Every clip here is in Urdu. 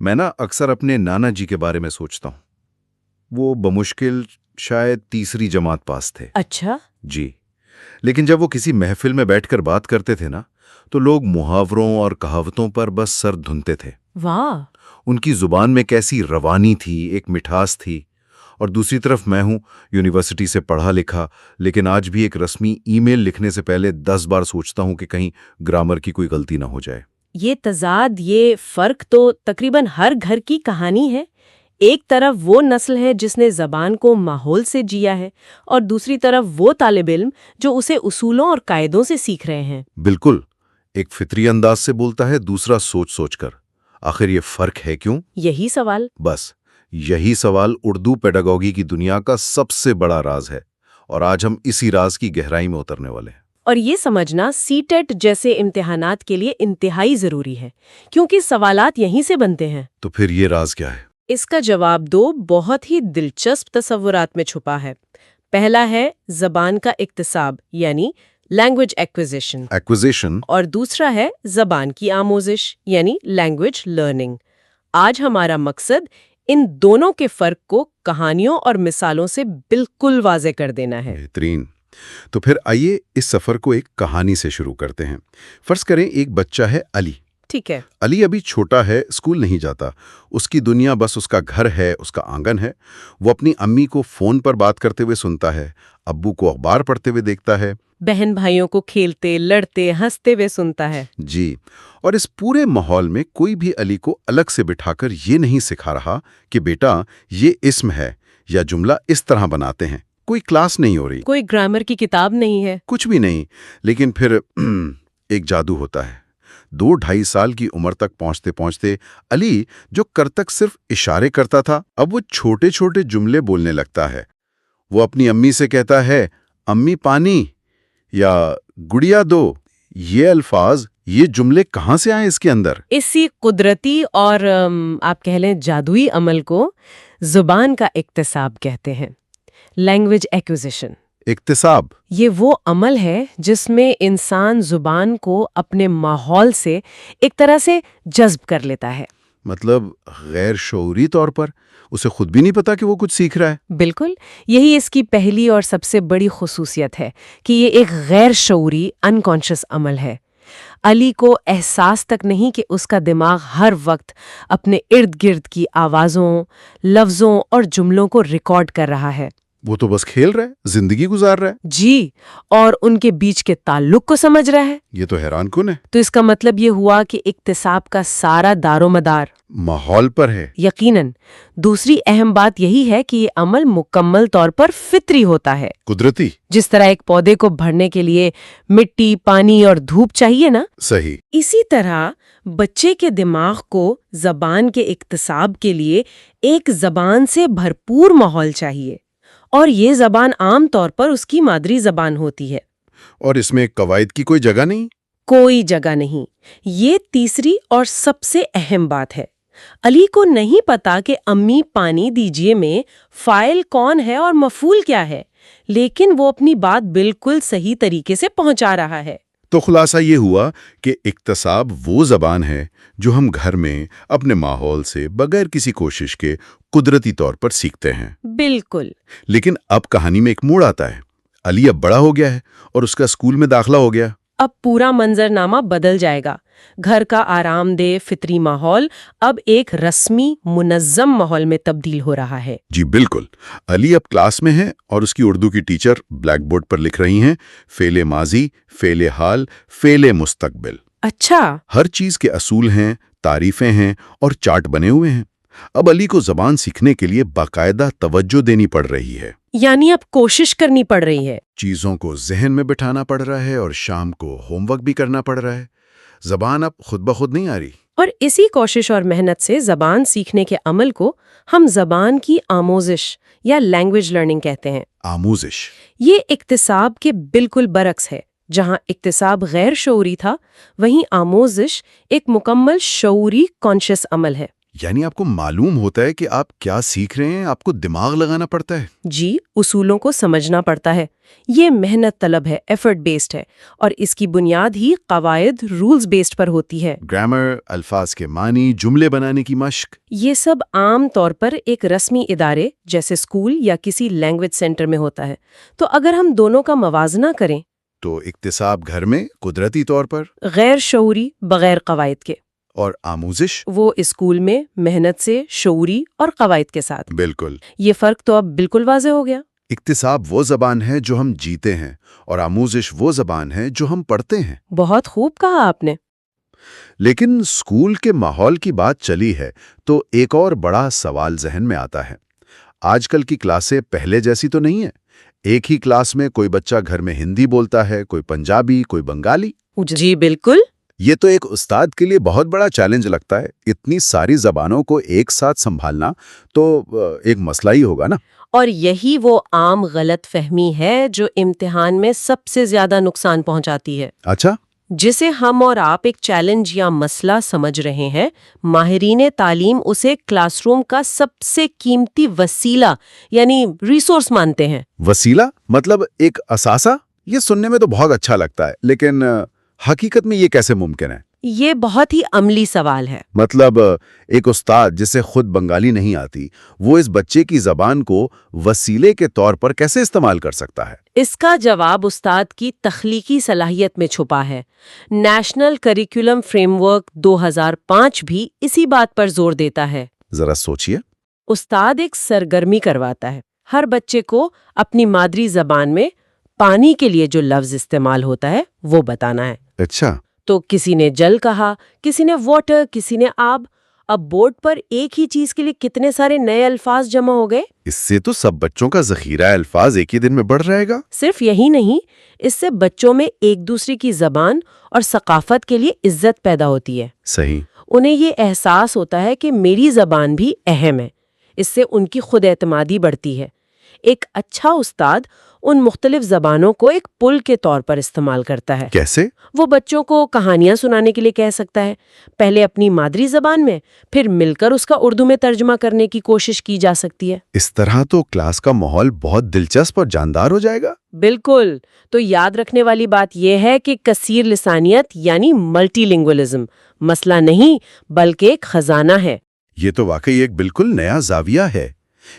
میں نا اکثر اپنے نانا جی کے بارے میں سوچتا ہوں. وہ بمشکل شاید تیسری جماعت پاس تھے. اچھا. جی. لیکن جب وہ کسی محفل میں بیٹھ کر بات کرتے تھے نا تو لوگ محاوروں اور کہاوتوں پر بس سر دھنتے تھے. واہ. ان کی زبان میں کیسی روانی تھی، ایک مٹھاس تھی. اور دوسری طرف میں ہوں، یونیورسٹی سے پڑھا لکھا، لیکن آج بھی ایک رسمی ای میل لکھنے سے پہلے 10 بار سوچتا ہوں کہ کہیں گرامر کی کوئی غلطی نہ ہو جائے. یہ تضاد، یہ فرق تو تقریباً ہر گھر کی کہانی ہے. ایک طرف وہ نسل ہے جس نے زبان کو ماحول سے جیا ہے، اور دوسری طرف وہ طالب علم جو اسے اصولوں اور قاعدوں سے سیکھ رہے ہیں. بالکل. ایک فطری انداز سے بولتا ہے، دوسرا سوچ سوچ کر. آخر یہ فرق ہے کیوں؟ یہی سوال. بس یہی سوال اردو پیڈاگوگی کی دنیا کا سب سے بڑا راز ہے، اور آج ہم اسی راز کی گہرائی میں اترنے والے ہیں. اور یہ سمجھنا سی ٹیٹ جیسے امتحانات کے لیے انتہائی ضروری ہے، کیونکہ سوالات یہیں سے بنتے ہیں. تو پھر یہ راز کیا ہے؟ اس کا جواب دو بہت ہی دلچسپ تصورات میں چھپا ہے. پہلا ہے زبان کا اکتساب، یعنی لینگویج ایکوزیشن، اور دوسرا ہے زبان کی آموزش، یعنی لینگویج لرننگ. آج ہمارا مقصد ان دونوں کے فرق کو کہانیوں اور مثالوں سے بالکل واضح کر دینا ہے. بہترین. تو پھر آئیے اس سفر کو ایک کہانی سے شروع کرتے ہیں. فرض کریں ایک بچہ ہے علی. ٹھیک ہے. علی ابھی چھوٹا ہے، اسکول نہیں جاتا. اس کی دنیا بس اس کا گھر ہے، اس کا آنگن ہے. وہ اپنی امی کو فون پر بات کرتے ہوئے سنتا ہے، ابو کو اخبار پڑھتے ہوئے دیکھتا ہے، بہن بھائیوں کو کھیلتے، لڑتے، ہنستے ہوئے سنتا ہے. جی. اور اس پورے ماحول میں کوئی بھی علی کو الگ سے بٹھا کر یہ نہیں سکھا رہا کہ بیٹا یہ اسم ہے یا جملہ اس طرح بناتے ہیں. کوئی کلاس نہیں ہو رہی، کوئی گرامر کی کتاب نہیں ہے، کچھ بھی نہیں. لیکن پھر ایک جادو ہوتا ہے. 2-2.5 سال کی عمر تک پہنچتے پہنچتے علی جو کر تک صرف اشارے کرتا تھا، اب وہ چھوٹے چھوٹے جملے بولنے لگتا ہے. وہ اپنی امی سے کہتا ہے، امی پانی، یا گڑیا دو. یہ الفاظ، یہ جملے کہاں سے آئے اس کے اندر؟ اسی قدرتی اور آپ کہہ لیں جادوئی عمل کو زبان کا اکتساب کہتے ہیں. Language acquisition. اکتساب یہ وہ عمل ہے جس میں انسان زبان کو اپنے ماحول سے ایک طرح سے جذب کر لیتا ہے. مطلب غیر شعوری طور پر اسے خود بھی نہیں پتا کہ وہ کچھ سیکھ رہا ہے. بالکل. یہی اس کی پہلی اور سب سے بڑی خصوصیت ہے کہ یہ ایک غیر شعوری انکانشس عمل ہے. علی کو احساس تک نہیں کہ اس کا دماغ ہر وقت اپنے ارد گرد کی آوازوں، لفظوں اور جملوں کو ریکارڈ کر رہا ہے. وہ تو بس کھیل رہا ہے، زندگی گزار رہا ہے. جی. اور ان کے بیچ کے تعلق کو سمجھ رہا ہے. یہ تو حیران کن ہے. تو اس کا مطلب یہ ہوا کہ اکتساب کا سارا دار و مدار ماحول پر ہے. یقیناً. دوسری اہم بات یہی ہے کہ یہ عمل مکمل طور پر فطری ہوتا ہے. قدرتی. جس طرح ایک پودے کو بڑھنے کے لیے مٹی، پانی اور دھوپ چاہیے نا. صحیح. اسی طرح بچے کے دماغ کو زبان کے اکتساب کے لیے ایک زبان سے بھرپور ماحول چاہیے، اور یہ زبان عام طور پر اس کی مادری زبان ہوتی ہے. اور اس میں قواعد کی کوئی جگہ نہیں؟ کوئی جگہ نہیں. یہ تیسری اور سب سے اہم بات ہے. علی کو نہیں پتا کہ امی پانی دیجیے میں فاعل کون ہے اور مفعول کیا ہے، لیکن وہ اپنی بات بالکل صحیح طریقے سے پہنچا رہا ہے. تو خلاصہ یہ ہوا کہ اکتساب وہ زبان ہے جو ہم گھر میں اپنے ماحول سے بغیر کسی کوشش کے قدرتی طور پر سیکھتے ہیں. بالکل. لیکن اب کہانی میں ایک موڑ آتا ہے. علی اب بڑا ہو گیا ہے اور اس کا اسکول میں داخلہ ہو گیا. اب پورا منظرنامہ بدل جائے گا. گھر کا آرام دہ فطری ماحول اب ایک رسمی منظم ماحول میں تبدیل ہو رہا ہے. جی بالکل. علی اب کلاس میں ہے اور اس کی اردو کی ٹیچر بلیک بورڈ پر لکھ رہی ہیں فعل ماضی، فعل حال، فعل مستقبل. اچھا. ہر چیز کے اصول ہیں، تعریفیں ہیں اور چارٹ بنے ہوئے ہیں. اب علی کو زبان سیکھنے کے لیے باقاعدہ توجہ دینی پڑ رہی ہے. یعنی اب کوشش کرنی پڑ رہی ہے. چیزوں کو ذہن میں بٹھانا پڑ رہا ہے اور شام کو ہوم ورک بھی کرنا پڑ رہا ہے. زبان اب خود بخود نہیں آ رہی. اور اسی کوشش اور محنت سے زبان سیکھنے کے عمل کو ہم زبان کی آموزش یا لینگویج لرننگ کہتے ہیں. آموزش. یہ اکتساب کے بالکل برعکس ہے. جہاں اکتساب غیر شعوری تھا، وہیں آموزش ایک مکمل شعوری کانشس عمل ہے. یعنی آپ کو معلوم ہوتا ہے کہ آپ کیا سیکھ رہے ہیں، آپ کو دماغ لگانا پڑتا ہے۔ جی، اصولوں کو سمجھنا پڑتا ہے۔ یہ محنت طلب ہے، ایفرٹ بیسڈ ہے، اور اس کی بنیاد ہی قواعد، رولز بیسڈ پر ہوتی ہے۔ گرامر، الفاظ کے معنی، جملے بنانے کی مشق۔ یہ سب عام طور پر ایک رسمی ادارے جیسے اسکول یا کسی لینگویج سینٹر میں ہوتا ہے۔ تو اگر ہم دونوں کا موازنہ کریں تو اکتساب گھر میں قدرتی طور پر، غیر شعوری، بغیر قواعد کے، اور آموزش وہ اسکول میں محنت سے، شعوری اور قواعد کے ساتھ۔ بالکل۔ یہ فرق تو اب بالکل واضح ہو گیا۔ اکتساب وہ زبان ہے جو ہم جیتے ہیں، اور آموزش وہ زبان ہے جو ہم پڑھتے ہیں۔ بہت خوب کہا آپ نے۔ لیکن اسکول کے ماحول کی بات چلی ہے تو ایک اور بڑا سوال ذہن میں آتا ہے۔ آج کل کی کلاسیں پہلے جیسی تو نہیں ہیں۔ ایک ہی کلاس میں کوئی بچہ گھر میں ہندی بولتا ہے، کوئی پنجابی، کوئی بنگالی۔ جی بالکل۔ یہ تو ایک استاد کے لیے بہت بڑا چیلنج لگتا ہے۔ اتنی ساری زبانوں کو ایک ساتھ سنبھالنا تو ایک مسئلہ ہی ہوگا نا۔ اور یہی وہ عام غلط فہمی ہے جو امتحان میں سب سے زیادہ نقصان پہنچاتی ہے۔ اچھا۔ جسے ہم اور آپ ایک چیلنج یا مسئلہ سمجھ رہے ہیں، ماہرین تعلیم اسے کلاس روم کا سب سے قیمتی وسیلہ یعنی ریسورس مانتے ہیں۔ وسیلہ مطلب ایک اثاثہ؟ یہ سننے میں تو بہت اچھا لگتا ہے، لیکن حقیقت میں یہ کیسے ممکن ہے؟ یہ بہت ہی عملی سوال ہے۔ مطلب ایک استاد جسے خود بنگالی نہیں آتی، وہ اس بچے کی زبان کو وسیلے کے طور پر کیسے استعمال کر سکتا ہے؟ اس کا جواب استاد کی تخلیقی صلاحیت میں چھپا ہے۔ نیشنل کریکولم فریم ورک 2005 بھی اسی بات پر زور دیتا ہے۔ ذرا سوچئے۔ استاد ایک سرگرمی کرواتا ہے، ہر بچے کو اپنی مادری زبان میں پانی کے لیے جو لفظ استعمال ہوتا ہے وہ بتانا ہے۔ اچھا۔ تو کسی نے جل کہا، کسی نے واٹر، کسی نے آب۔ اب بورڈ پر ایک ہی چیز کے لیے کتنے سارے نئے الفاظ جمع ہو گئے۔ اس سے تو سب بچوں کا ذخیرہ الفاظ ایک ہی دن میں بڑھ جائے گا۔ صرف یہی نہیں، اس سے بچوں میں ایک دوسرے کی زبان اور ثقافت کے لیے عزت پیدا ہوتی ہے۔ صحیح۔ انہیں یہ احساس ہوتا ہے کہ میری زبان بھی اہم ہے۔ اس سے ان کی خود اعتمادی بڑھتی ہے۔ ایک اچھا استاد ان مختلف زبانوں کو ایک پل کے طور پر استعمال کرتا ہے۔ کیسے؟ وہ بچوں کو کہانیاں سنانے کے لیے کہہ سکتا ہے، پہلے اپنی مادری زبان میں، پھر مل کر اس کا اردو میں ترجمہ کرنے کی کوشش کی جا سکتی ہے۔ اس طرح تو کلاس کا ماحول بہت دلچسپ اور جاندار ہو جائے گا۔ بالکل۔ تو یاد رکھنے والی بات یہ ہے کہ کثیر لسانیت یعنی ملٹی لنگوالزم مسئلہ نہیں بلکہ ایک خزانہ ہے۔ یہ تو واقعی ایک بالکل نیا زاویہ ہے۔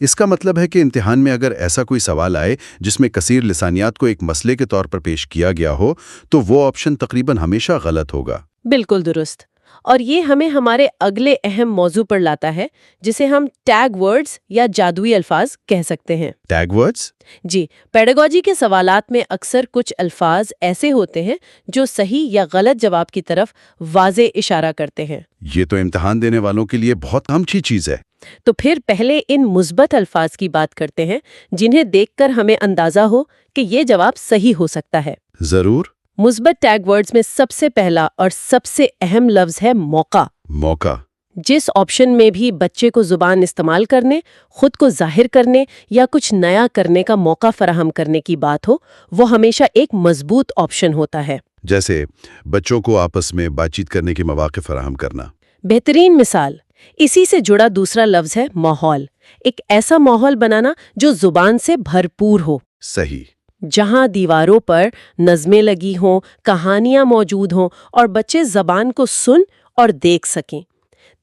اس کا مطلب ہے کہ امتحان میں اگر ایسا کوئی سوال آئے جس میں کثیر لسانیات کو ایک مسئلے کے طور پر پیش کیا گیا ہو تو وہ آپشن تقریباً ہمیشہ غلط ہوگا۔ بالکل درست۔ اور یہ ہمیں ہمارے اگلے اہم موضوع پر لاتا ہے جسے ہم ٹیگ ورڈز یا جادوئی الفاظ کہہ سکتے ہیں۔ Tag words? جی، پیڈاگوجی کے سوالات میں اکثر کچھ الفاظ ایسے ہوتے ہیں جو صحیح یا غلط جواب کی طرف واضح اشارہ کرتے ہیں۔ یہ تو امتحان دینے والوں کے لیے بہت اچھی چیز ہے۔ تو پھر پہلے ان مثبت الفاظ کی بات کرتے ہیں جنہیں دیکھ کر ہمیں اندازہ ہو کہ یہ جواب صحیح ہو سکتا ہے۔ ضرور۔ مثبت ٹیگ ورڈز میں سب سے پہلا اور سب سے اہم لفظ ہے موقع۔ موقع۔ جس آپشن میں بھی بچے کو زبان استعمال کرنے، خود کو ظاہر کرنے یا کچھ نیا کرنے کا موقع فراہم کرنے کی بات ہو، وہ ہمیشہ ایک مضبوط آپشن ہوتا ہے۔ جیسے بچوں کو آپس میں بات چیت کرنے کے مواقع فراہم کرنا۔ بہترین مثال اسی سے جڑا دوسرا لفظ ہے ماحول۔ ایک ایسا ماحول بنانا جو زبان سے بھرپور ہو۔ صحیح۔ جہاں دیواروں پر نظمیں لگی ہوں، کہانیاں موجود ہوں اور بچے زبان کو سن اور دیکھ سکیں۔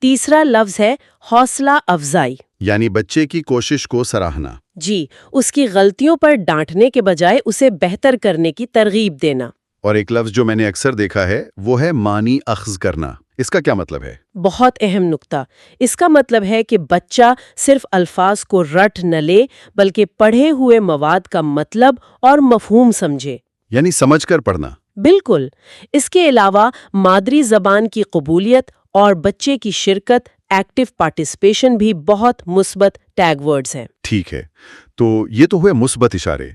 تیسرا لفظ ہے حوصلہ افزائی، یعنی بچے کی کوشش کو سراہنا۔ جی، اس کی غلطیوں پر ڈانٹنے کے بجائے اسے بہتر کرنے کی ترغیب دینا۔ اور ایک لفظ جو میں نے اکثر دیکھا ہے وہ ہے معنی اخذ کرنا۔ اس کا کیا مطلب ہے؟ بہت اہم نکتہ۔ اس کا مطلب ہے کہ بچہ صرف الفاظ کو رٹ نہ لے بلکہ پڑھے ہوئے مواد کا مطلب اور مفہوم سمجھے۔ یعنی سمجھ کر پڑھنا۔ بالکل۔ اس کے علاوہ مادری زبان کی قبولیت اور بچے کی شرکت، ایکٹیو پارٹیسپیشن بھی بہت مثبت ٹیگ ورڈز ہیں۔ ٹھیک ہے، تو یہ تو ہوئے مثبت اشارے،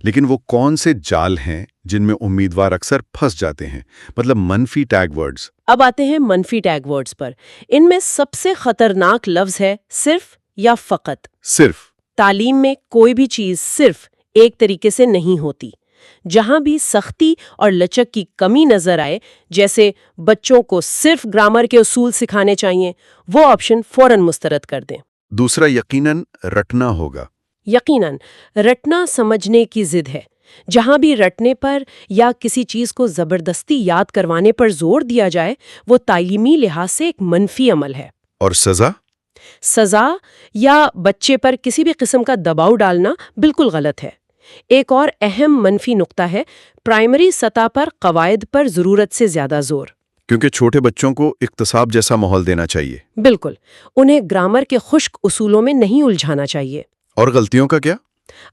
لیکن وہ کون سے جال ہیں جن میں امیدوار اکثر پھنس جاتے ہیں، مطلب منفی ٹیگ ورڈز؟ اب آتے ہیں منفی ٹیگ ورڈز پر۔ ان میں سب سے خطرناک لفظ ہے صرف یا فقط۔ صرف۔ تعلیم میں کوئی بھی چیز صرف ایک طریقے سے نہیں ہوتی۔ جہاں بھی سختی اور لچک کی کمی نظر آئے، جیسے بچوں کو صرف گرامر کے اصول سکھانے چاہیے، وہ آپشن فوراً مسترد کر دیں۔ دوسرا یقیناً رٹنا ہوگا۔ یقیناً رٹنا سمجھنے کی ضد ہے۔ جہاں بھی رٹنے پر یا کسی چیز کو زبردستی یاد کروانے پر زور دیا جائے، وہ تعلیمی لحاظ سے ایک منفی عمل ہے۔ اور سزا؟ سزا یا بچے پر کسی بھی قسم کا دباؤ ڈالنا بالکل غلط ہے۔ ایک اور اہم منفی نقطہ ہے پرائمری سطح پر قواعد پر ضرورت سے زیادہ زور۔ کیونکہ چھوٹے بچوں کو اقتصاب جیسا ماحول دینا چاہیے۔ بالکل، انہیں گرامر کے خشک اصولوں میں نہیں الجھانا چاہیے۔ اور غلطیوں کا کیا؟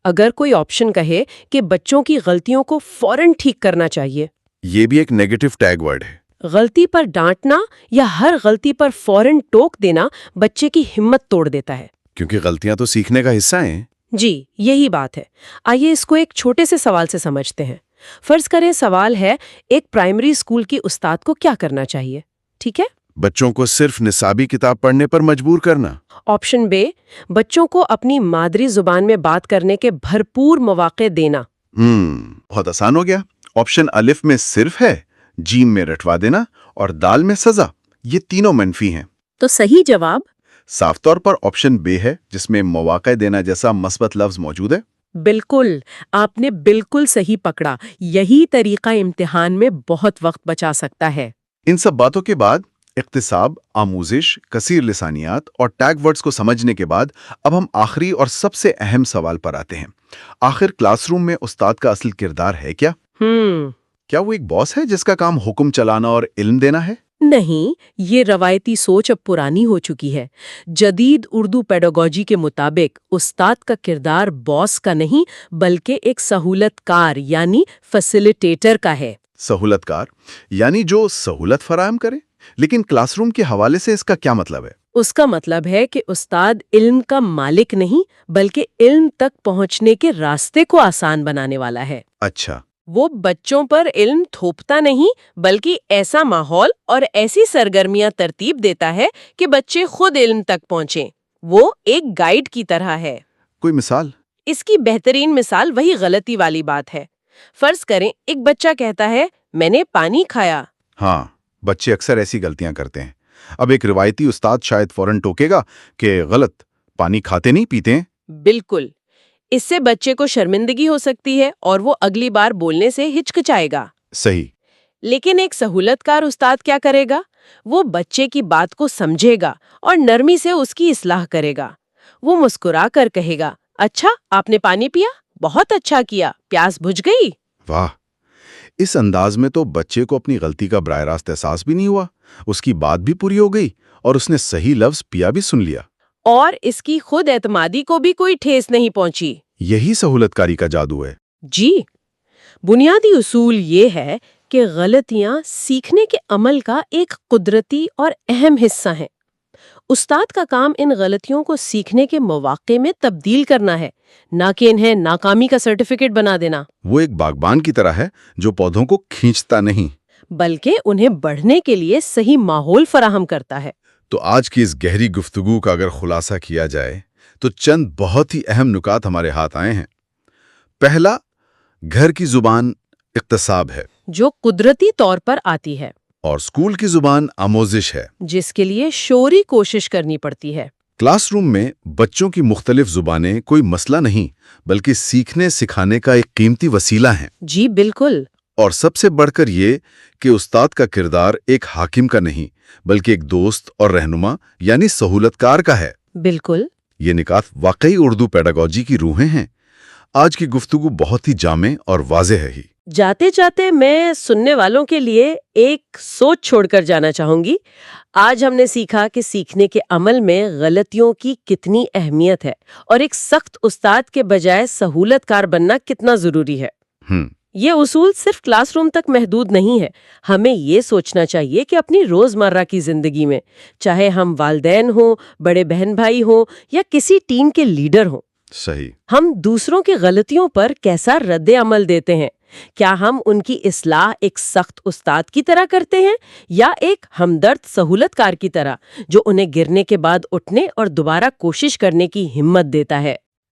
اگر کوئی آپشن کہے کہ بچوں کی غلطیوں کو فوراً ٹھیک کرنا چاہیے، یہ بھی ایک نیگیٹو ٹیگ ورڈ ہے۔ غلطی پر ڈانٹنا یا ہر غلطی پر فوراً ٹوک دینا بچے کی ہمت توڑ دیتا ہے۔ کیونکہ غلطیاں تو سیکھنے کا حصہ ہیں۔ جی، یہی بات ہے۔ آئیے اس کو ایک چھوٹے سے سوال سے سمجھتے ہیں۔ فرض کریں سوال ہے، ایک پرائمری اسکول کی استاد کو کیا کرنا چاہیے؟ ٹھیک ہے؟ بچوں کو صرف نصابی کتاب پڑھنے پر مجبور کرنا۔ آپشن بے، بچوں کو اپنی مادری زبان میں بات کرنے کے بھرپور مواقع دینا۔ بہت آسان ہو گیا۔ آپشن الف میں صرف ہے، جیم میں رٹوا دینا اور دال میں سزا۔ یہ تینوں منفی ہیں۔ تو صحیح جواب صاف طور پر آپشن بے ہے، جس میں مواقع دینا جیسا مثبت لفظ موجود ہے۔ بالکل، آپ نے بالکل صحیح پکڑا۔ یہی طریقہ امتحان میں بہت وقت بچا سکتا ہے۔ ان سب باتوں کے بعد اقتصاب، آموزش، کثیر لسانیات اور ٹیگ ورڈز کو سمجھنے کے بعد اب ہم آخری اور سب سے اہم سوال پر آتے ہیں۔ آخر کلاس روم میں استاد کا اصل کردار ہے کیا؟ کیا وہ ایک باس ہے جس کا کام حکم چلانا اور علم دینا ہے؟ نہیں، یہ روایتی سوچ اب پرانی ہو چکی ہے۔ جدید اردو پیڈاگوجی کے مطابق استاد کا کردار باس کا نہیں بلکہ ایک سہولت کار یعنی فیسیلیٹیٹر کا ہے۔ سہولت کار یعنی جو سہولت فراہم کرے؟ لیکن کلاس روم کے حوالے سے اس کا کیا مطلب ہے؟ اس کا مطلب ہے کہ استاد علم کا مالک نہیں بلکہ علم تک پہنچنے کے راستے کو آسان بنانے والا ہے۔ اچھا، وہ بچوں پر علم تھوپتا نہیں بلکہ ایسا ماحول اور ایسی سرگرمیاں ترتیب دیتا ہے کہ بچے خود علم تک پہنچیں۔ وہ ایک گائیڈ کی طرح ہے۔ کوئی مثال؟ اس کی بہترین مثال وہی غلطی والی بات ہے۔ فرض کریں ایک بچہ کہتا ہے میں نے پانی کھایا۔ ہاں، بچے اکثر ایسی غلطیاں کرتے ہیں۔ اب ایک روایتی استاد شاید فوراً ٹوکے گا کہ غلط، پانی کھاتے نہیں پیتے ہیں۔ بالکل، اس سے بچے کو شرمندگی ہو سکتی ہے اور وہ اگلی بار بولنے سے ہچکچائے گا۔ صحیح۔ لیکن ایک سہولت کار استاد کیا کرے گا؟ وہ بچے کی بات کو سمجھے گا اور نرمی سے اس کی اصلاح کرے گا۔ وہ مسکرا کر کہے گا، اچھا آپ نے پانی پیا؟ بہت اچھا کیا، پیاس بجھ گئی؟ واہ، اس انداز میں تو بچے کو اپنی غلطی کا براہ راست احساس بھی نہیں ہوا، اس کی بات بھی پوری ہو گئی اور اس نے صحیح لفظ پیا بھی سن لیا۔ اور اس کی خود اعتمادی کو بھی کوئی ٹھیس نہیں پہنچی۔ یہی سہولت کاری کا جادو ہے۔ جی، بنیادی اصول یہ ہے کہ غلطیاں سیکھنے کے عمل کا ایک قدرتی اور اہم حصہ ہیں۔ استاد کا کام ان غلطیوں کو سیکھنے کے مواقع میں تبدیل کرنا ہے، نہ کہ انہیں ناکامی کا سرٹیفکیٹ بنا دینا۔ وہ ایک باغبان کی طرح ہے جو پودوں کو کھینچتا نہیں بلکہ انہیں بڑھنے کے لیے صحیح ماحول فراہم کرتا ہے۔ تو آج کی اس گہری گفتگو کا اگر خلاصہ کیا جائے تو چند بہت ہی اہم نکات ہمارے ہاتھ آئے ہیں۔ پہلا، گھر کی زبان اقتصاب ہے جو قدرتی طور پر آتی ہے، اور اسکول کی زبان آموزش ہے جس کے لیے شعوری کوشش کرنی پڑتی ہے۔ کلاس روم میں بچوں کی مختلف زبانیں کوئی مسئلہ نہیں بلکہ سیکھنے سکھانے کا ایک قیمتی وسیلہ ہیں۔ جی بالکل۔ اور سب سے بڑھ کر یہ کہ استاد کا کردار ایک حاکم کا نہیں بلکہ ایک دوست اور رہنما یعنی سہولت کار کا ہے۔ بالکل۔ یہ نکات واقعی اردو پیڈاگوجی کی روحیں ہیں۔ آج کی گفتگو بہت ہی جامع اور واضح ہے ہی۔ جاتے جاتے میں سننے والوں کے لیے ایک سوچ چھوڑ کر جانا چاہوں گی۔ آج ہم نے سیکھا کہ سیکھنے کے عمل میں غلطیوں کی کتنی اہمیت ہے اور ایک سخت استاد کے بجائے سہولت کار بننا کتنا ضروری ہے۔ یہ اصول صرف کلاس روم تک محدود نہیں ہے۔ ہمیں یہ سوچنا چاہیے کہ اپنی روزمرہ کی زندگی میں، چاہے ہم والدین ہوں، بڑے بہن بھائی ہوں یا کسی ٹیم کے لیڈر ہوں، صحیح، ہم دوسروں کی غلطیوں پر کیسا رد عمل دیتے ہیں؟ کیا ہم ان کی اصلاح ایک سخت استاد کی طرح کرتے ہیں یا ایک ہمدرد سہولت کار کی طرح جو انہیں گرنے کے بعد اٹھنے اور دوبارہ کوشش کرنے کی ہمت دیتا ہے؟